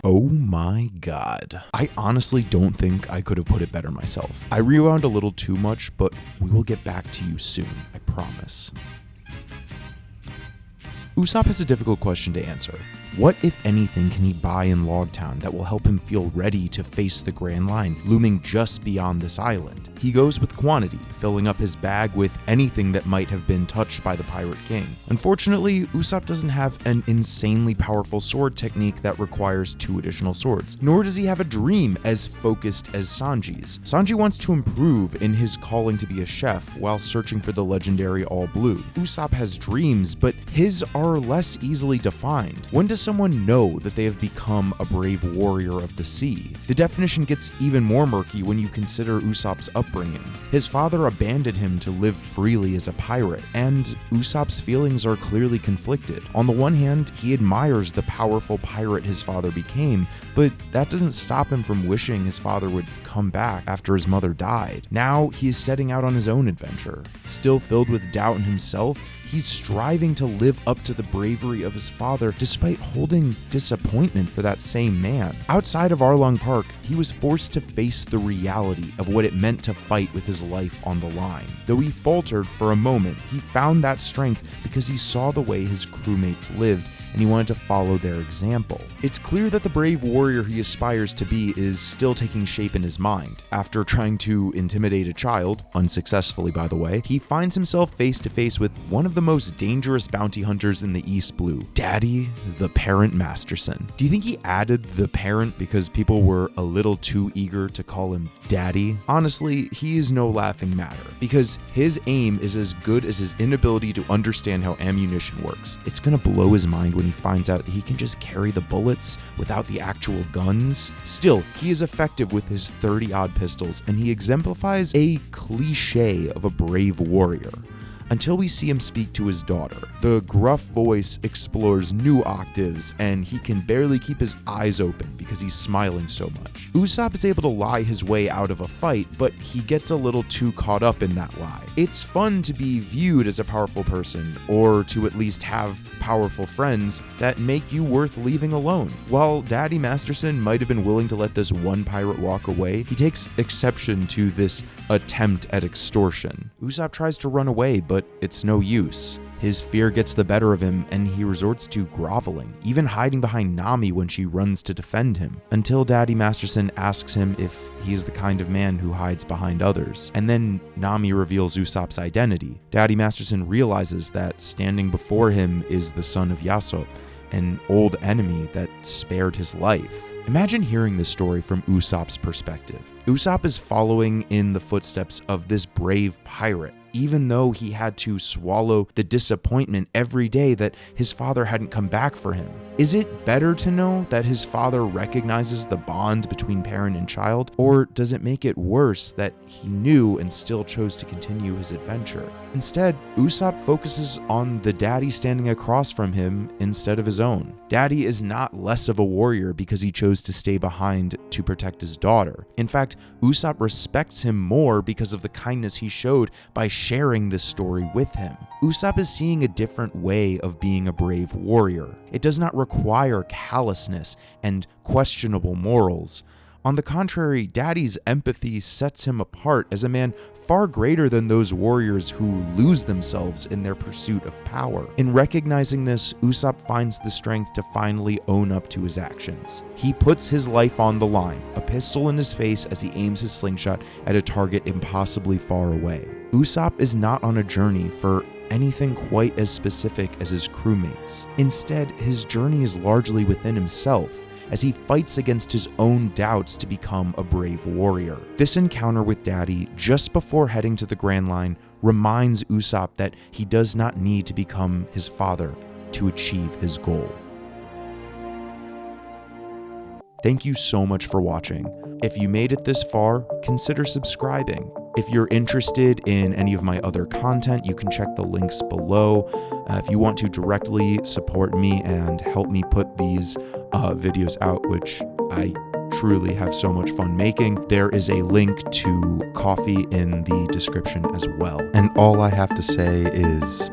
Oh my god. I honestly don't think I could have put it better myself. I rewound a little too much, but we will get back to you soon, I promise. Usopp has a difficult question to answer. What, if anything, can he buy in Logtown that will help him feel ready to face the Grand Line looming just beyond this island? He goes with quantity, filling up his bag with anything that might have been touched by the Pirate King. Unfortunately, Usopp doesn't have an insanely powerful sword technique that requires 2 additional swords, nor does he have a dream as focused as Sanji's. Sanji wants to improve in his calling to be a chef while searching for the legendary All Blue. Usopp has dreams, but his are less easily defined. When does someone know that they have become a brave warrior of the sea? The definition gets even more murky when you consider Usopp's upbringing. His father abandoned him to live freely as a pirate, and Usopp's feelings are clearly conflicted. On the one hand, he admires the powerful pirate his father became, but that doesn't stop him from wishing his father would come back after his mother died. Now he is setting out on his own adventure. Still filled with doubt in himself, he's striving to live up to the bravery of his father despite holding disappointment for that same man. Outside of Arlong Park, he was forced to face the reality of what it meant to fight with his life on the line. Though he faltered for a moment, he found that strength because he saw the way his crewmates lived and he wanted to follow their example. It's clear that the brave warrior he aspires to be is still taking shape in his mind. After trying to intimidate a child, unsuccessfully by the way, he finds himself face to face with one of the most dangerous bounty hunters in the East Blue, Daddy the Parent Masterson. Do you think he added the parent because people were a little too eager to call him Daddy? Honestly, he is no laughing matter, because his aim is as good as his inability to understand how ammunition works. It's gonna blow his mind when he finds out he can just carry the bullets without the actual guns. Still, he is effective with his 30-odd pistols, and he exemplifies a cliche of a brave warrior. Until we see him speak to his daughter. The gruff voice explores new octaves, and he can barely keep his eyes open because he's smiling so much. Usopp is able to lie his way out of a fight, but he gets a little too caught up in that lie. It's fun to be viewed as a powerful person, or to at least have powerful friends that make you worth leaving alone. While Daddy Masterson might have been willing to let this one pirate walk away, he takes exception to this attempt at extortion. Usopp tries to run away, but it's no use. His fear gets the better of him, and he resorts to groveling, even hiding behind Nami when she runs to defend him, until Daddy Masterson asks him if he is the kind of man who hides behind others. And then Nami reveals Usopp's identity. Daddy Masterson realizes that standing before him is the son of Usopp, an old enemy that spared his life. Imagine hearing this story from Usopp's perspective. Usopp is following in the footsteps of this brave pirate, even though he had to swallow the disappointment every day that his father hadn't come back for him. Is it better to know that his father recognizes the bond between parent and child, or does it make it worse that he knew and still chose to continue his adventure? Instead, Usopp focuses on the daddy standing across from him instead of his own. Daddy is not less of a warrior because he chose to stay behind to protect his daughter. In fact, Usopp respects him more because of the kindness he showed by sharing this story with him. Usopp is seeing a different way of being a brave warrior. It does not require callousness and questionable morals. On the contrary, Daddy's empathy sets him apart as a man far greater than those warriors who lose themselves in their pursuit of power. In recognizing this, Usopp finds the strength to finally own up to his actions. He puts his life on the line, a pistol in his face as he aims his slingshot at a target impossibly far away. Usopp is not on a journey for anything quite as specific as his crewmates. Instead, his journey is largely within himself, as he fights against his own doubts to become a brave warrior. This encounter with Daddy just before heading to the Grand Line reminds Usopp that he does not need to become his father to achieve his goal. Thank you so much for watching. If you made it this far, consider subscribing. If you're interested in any of my other content, you can check the links below. If you want to directly support me and help me put these videos out, which I truly have so much fun making, there is a link to coffee in the description as well. And all I have to say is